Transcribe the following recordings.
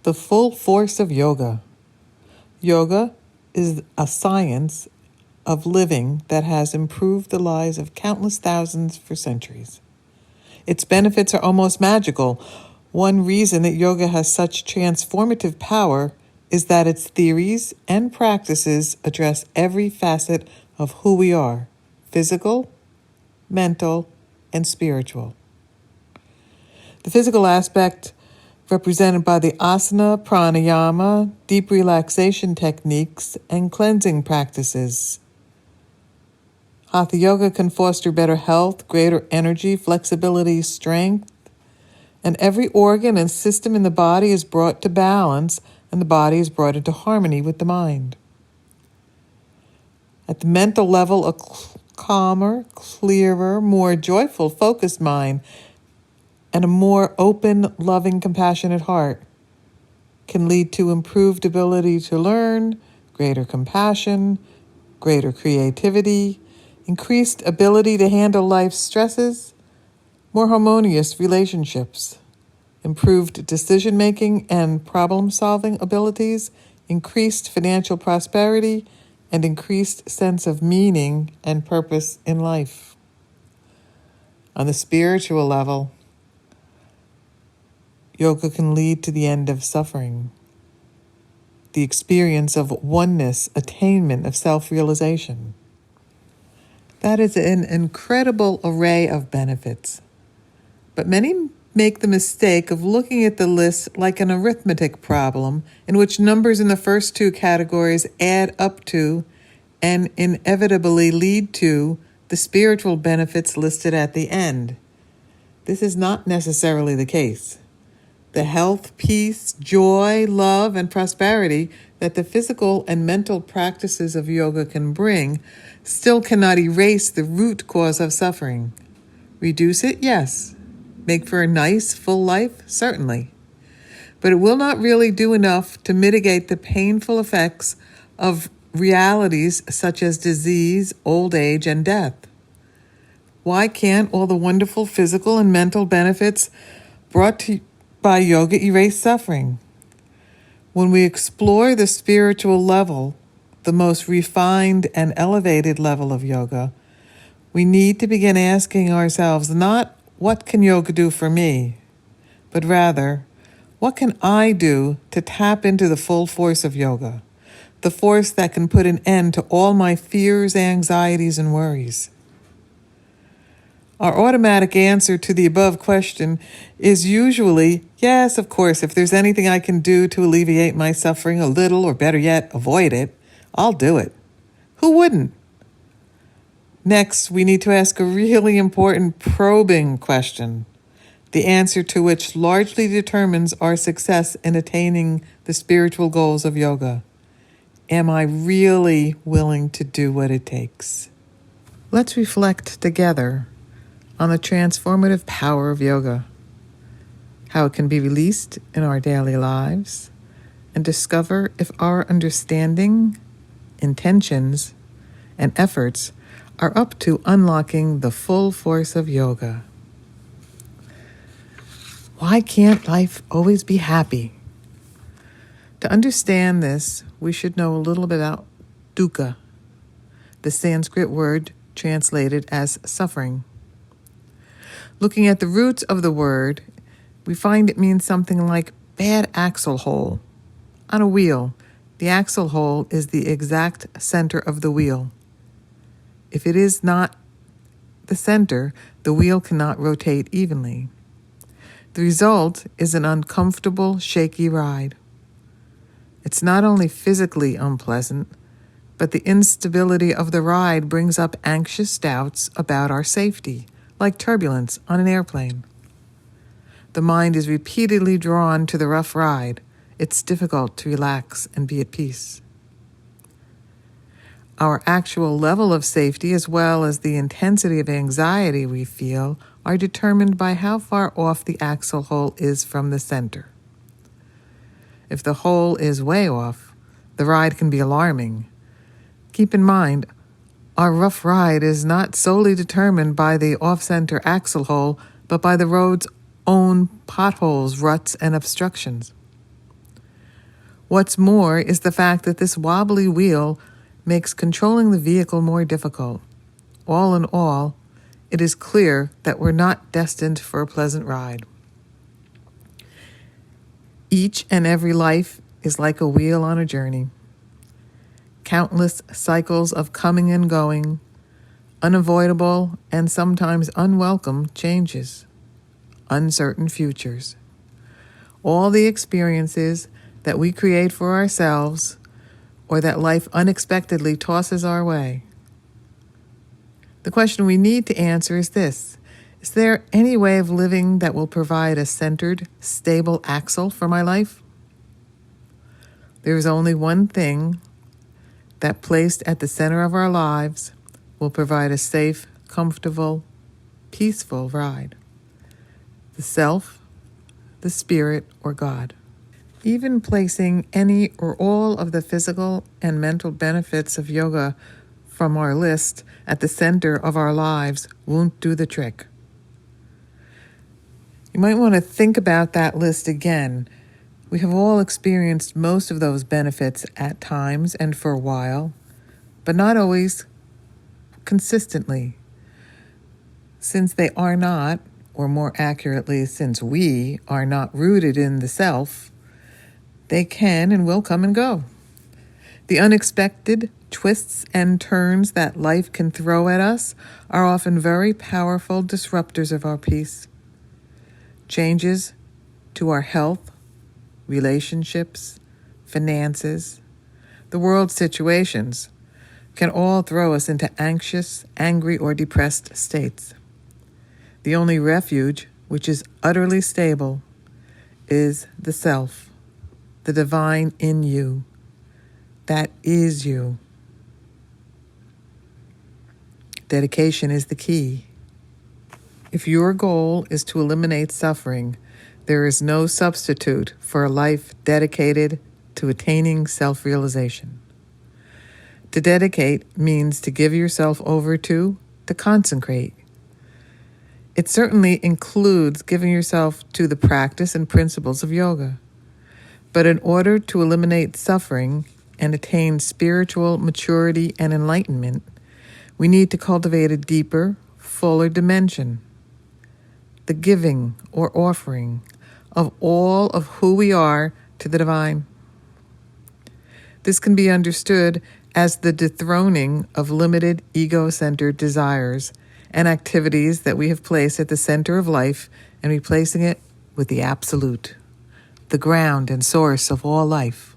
The full force of yoga. Yoga is a science of living that has improved the lives of countless thousands for centuries. Its benefits are almost magical. One reason that yoga has such transformative power is that its theories and practices address every facet of who we are: physical, mental, and spiritual. The physical aspect, represented by the asana, pranayama, deep relaxation techniques, and cleansing practices. Hatha yoga can foster better health, greater energy, flexibility, strength, and every organ and system in the body is brought to balance, and the body is brought into harmony with the mind. At the mental level, a calmer, clearer, more joyful, focused mind and a more open, loving, compassionate heart can lead to improved ability to learn, greater compassion, greater creativity, increased ability to handle life's stresses, more harmonious relationships, improved decision-making and problem-solving abilities, increased financial prosperity, and increased sense of meaning and purpose in life. On the spiritual level, yoga can lead to the end of suffering, the experience of oneness, attainment of self-realization. That is an incredible array of benefits. But many make the mistake of looking at the list like an arithmetic problem in which numbers in the first two categories add up to and inevitably lead to the spiritual benefits listed at the end. This is not necessarily the case. The health, peace, joy, love, and prosperity that the physical and mental practices of yoga can bring still cannot erase the root cause of suffering. Reduce it, yes. Make for a nice, full life, certainly. But it will not really do enough to mitigate the painful effects of realities such as disease, old age, and death. Why can't all the wonderful physical and mental benefits brought by yoga erase suffering? When we explore the spiritual level, the most refined and elevated level of yoga, we need to begin asking ourselves not what can yoga do for me, but rather, what can I do to tap into the full force of yoga, the force that can put an end to all my fears, anxieties, and worries? Our automatic answer to the above question is usually, yes, of course, if there's anything I can do to alleviate my suffering a little, or better yet, avoid it, I'll do it. Who wouldn't? Next, we need to ask a really important probing question, the answer to which largely determines our success in attaining the spiritual goals of yoga. Am I really willing to do what it takes? Let's reflect together on the transformative power of yoga, how it can be released in our daily lives, and discover if our understanding, intentions, and efforts are up to unlocking the full force of yoga. Why can't life always be happy? To understand this, we should know a little bit about dukkha, the Sanskrit word translated as suffering. Looking at the roots of the word, we find it means something like bad axle hole. On a wheel, the axle hole is the exact center of the wheel. If it is not the center, the wheel cannot rotate evenly. The result is an uncomfortable, shaky ride. It's not only physically unpleasant, but the instability of the ride brings up anxious doubts about our safety, like turbulence on an airplane. The mind is repeatedly drawn to the rough ride. It's difficult to relax and be at peace. Our actual level of safety, as well as the intensity of anxiety we feel, are determined by how far off the axle hole is from the center. If the hole is way off, the ride can be alarming. Keep in mind, our rough ride is not solely determined by the off-center axle hole, but by the road's own potholes, ruts, and obstructions. What's more is the fact that this wobbly wheel makes controlling the vehicle more difficult. All in all, it is clear that we're not destined for a pleasant ride. Each and every life is like a wheel on a journey. Countless cycles of coming and going, unavoidable and sometimes unwelcome changes, uncertain futures. All the experiences that we create for ourselves or that life unexpectedly tosses our way. The question we need to answer is this: is there any way of living that will provide a centered, stable axle for my life? There is only one thing that, placed at the center of our lives, will provide a safe, comfortable, peaceful ride: the self, the spirit, or God. Even placing any or all of the physical and mental benefits of yoga from our list at the center of our lives won't do the trick. You might want to think about that list again. We have all experienced most of those benefits at times and for a while, but not always consistently. Since they are not, or more accurately, since we are not rooted in the self, they can and will come and go. The unexpected twists and turns that life can throw at us are often very powerful disruptors of our peace. Changes to our health, relationships, finances, the world's situations can all throw us into anxious, angry, or depressed states. The only refuge, which is utterly stable, is the self, the divine in you. That is you. Dedication is the key. If your goal is to eliminate suffering, there is no substitute for a life dedicated to attaining self-realization. To dedicate means to give yourself over to consecrate. It certainly includes giving yourself to the practice and principles of yoga. But in order to eliminate suffering and attain spiritual maturity and enlightenment, we need to cultivate a deeper, fuller dimension: the giving or offering of all of who we are to the divine. This can be understood as the dethroning of limited ego-centered desires and activities that we have placed at the center of life and replacing it with the absolute, the ground and source of all life.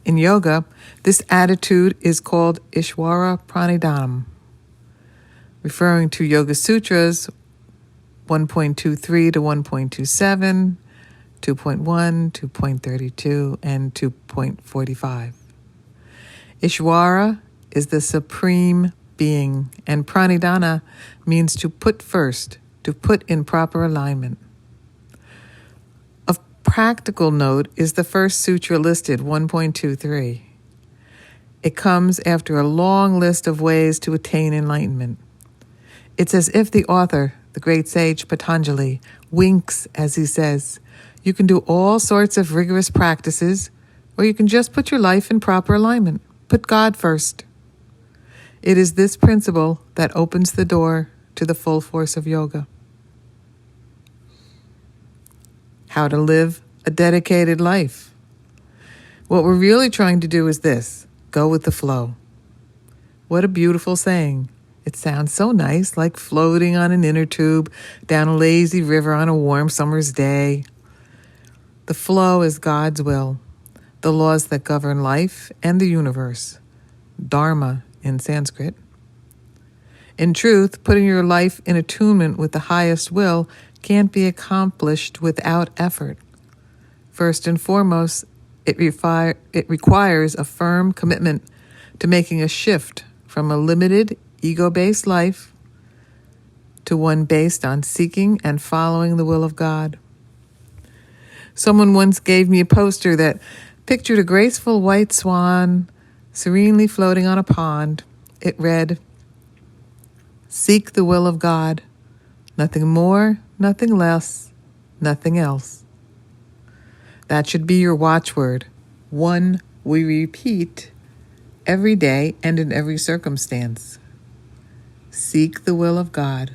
In yoga, this attitude is called Ishvara Pranidhanam, referring to Yoga Sutras 1.23 to 1.27, 2.1, 2.32, and 2.45. Ishvara is the supreme being, and pranidhana means to put first, to put in proper alignment. Of practical note is the first sutra listed, 1.23. It comes after a long list of ways to attain enlightenment. It's as if the author, the great sage Patanjali, winks as he says, you can do all sorts of rigorous practices, or you can just put your life in proper alignment. Put God first. It is this principle that opens the door to the full force of yoga. How to live a dedicated life. What we're really trying to do is this: go with the flow. What a beautiful saying. It sounds so nice, like floating on an inner tube down a lazy river on a warm summer's day. The flow is God's will, the laws that govern life and the universe, Dharma in Sanskrit. In truth, putting your life in attunement with the highest will can't be accomplished without effort. First and foremost, it requires a firm commitment to making a shift from a limited, ego-based life to one based on seeking and following the will of God. Someone once gave me a poster that pictured a graceful white swan serenely floating on a pond. It read, "Seek the will of God, nothing more, nothing less, nothing else." That should be your watchword, one we repeat every day and in every circumstance. Seek the will of God.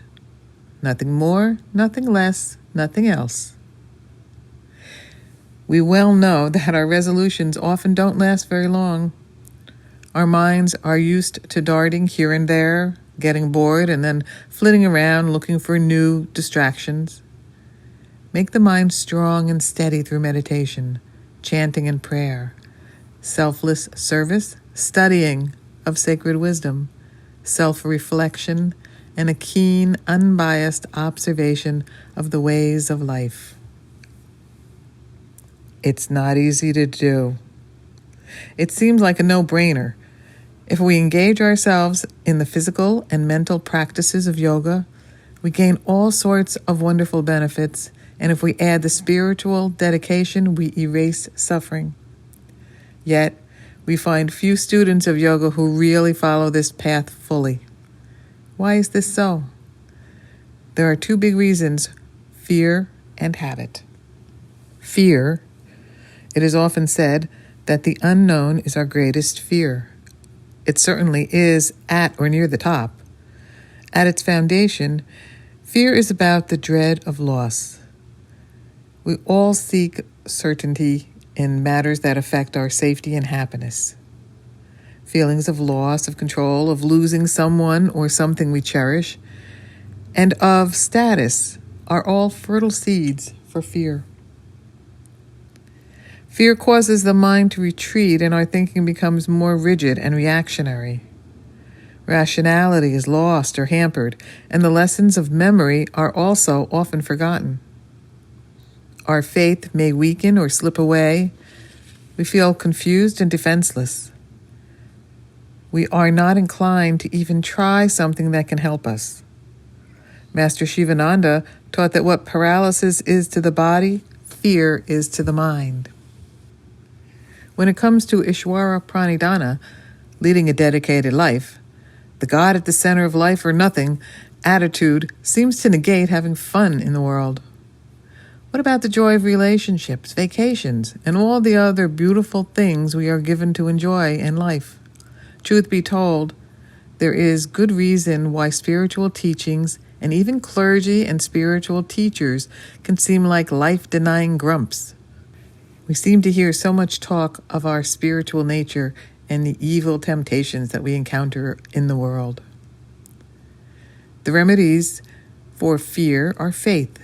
Nothing more, nothing less, nothing else. We well know that our resolutions often don't last very long. Our minds are used to darting here and there, getting bored, and then flitting around looking for new distractions. Make the mind strong and steady through meditation, chanting and prayer, selfless service, studying of sacred wisdom, self-reflection, and a keen, unbiased observation of the ways of life. It's not easy to do. It seems like a no-brainer. If we engage ourselves in the physical and mental practices of yoga, we gain all sorts of wonderful benefits, and if we add the spiritual dedication, we erase suffering. Yet, we find few students of yoga who really follow this path fully. Why is this so? There are two big reasons: fear and habit. Fear. It is often said that the unknown is our greatest fear. It certainly is at or near the top. At its foundation, fear is about the dread of loss. We all seek certainty in matters that affect our safety and happiness. Feelings of loss, of control, of losing someone or something we cherish, and of status are all fertile seeds for fear. Fear causes the mind to retreat, and our thinking becomes more rigid and reactionary. Rationality is lost or hampered, and the lessons of memory are also often forgotten. Our faith may weaken or slip away. We feel confused and defenseless. We are not inclined to even try something that can help us. Master Shivananda taught that what paralysis is to the body, fear is to the mind. When it comes to Ishwara Pranidhana, leading a dedicated life, the God at the center of life or nothing attitude seems to negate having fun in the world. What about the joy of relationships, vacations, and all the other beautiful things we are given to enjoy in life? Truth be told, there is good reason why spiritual teachings and even clergy and spiritual teachers can seem like life-denying grumps. We seem to hear so much talk of our spiritual nature and the evil temptations that we encounter in the world. The remedies for fear are faith,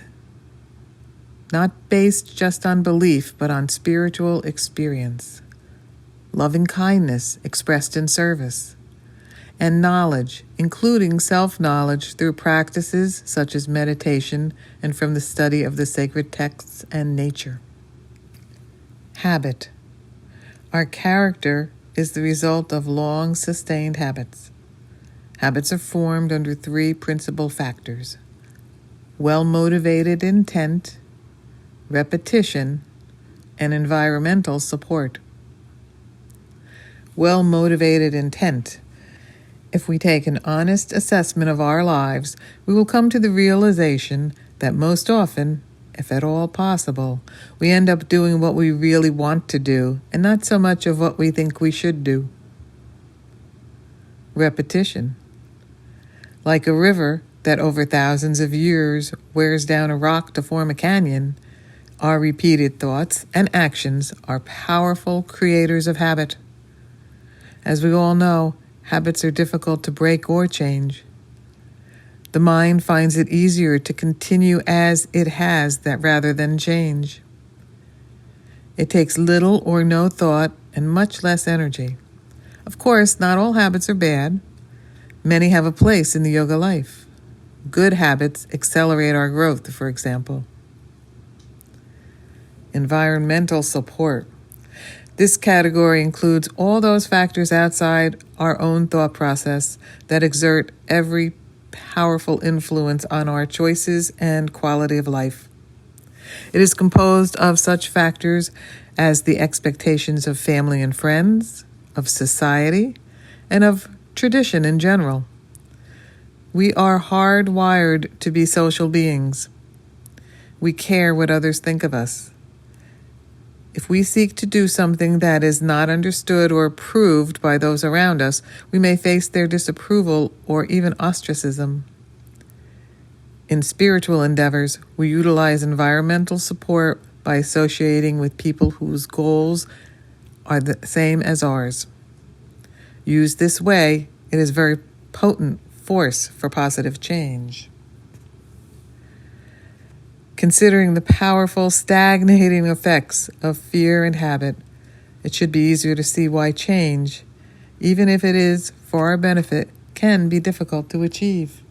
not based just on belief, but on spiritual experience, loving kindness expressed in service, and knowledge, including self-knowledge through practices such as meditation and from the study of the sacred texts and nature. Habit. Our character is the result of long sustained habits. Habits are formed under three principal factors: well-motivated intent, repetition, and environmental support. Well-motivated intent. If we take an honest assessment of our lives, we will come to the realization that most often, if at all possible, we end up doing what we really want to do and not so much of what we think we should do. Repetition. Like a river that over thousands of years wears down a rock to form a canyon, our repeated thoughts and actions are powerful creators of habit. As we all know, habits are difficult to break or change. The mind finds it easier to continue as it has that rather than change. It takes little or no thought and much less energy. Of course, not all habits are bad. Many have a place in the yoga life. Good habits accelerate our growth, for example. Environmental support. This category includes all those factors outside our own thought process that exert every powerful influence on our choices and quality of life. It is composed of such factors as the expectations of family and friends, of society, and of tradition in general. We are hardwired to be social beings. We care what others think of us. If we seek to do something that is not understood or approved by those around us, we may face their disapproval or even ostracism. In spiritual endeavors, we utilize environmental support by associating with people whose goals are the same as ours. Used this way, it is a very potent force for positive change. Considering the powerful, stagnating effects of fear and habit, it should be easier to see why change, even if it is for our benefit, can be difficult to achieve.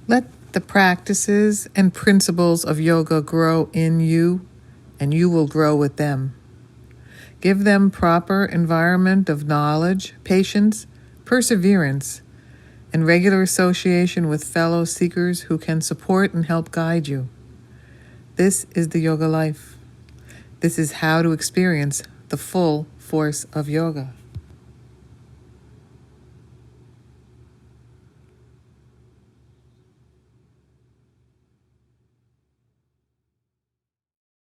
Let the practices and principles of yoga grow in you, and you will grow with them. Give them proper environment of knowledge, patience, perseverance, and regular association with fellow seekers who can support and help guide you. This is the yoga life. This is how to experience the full force of yoga.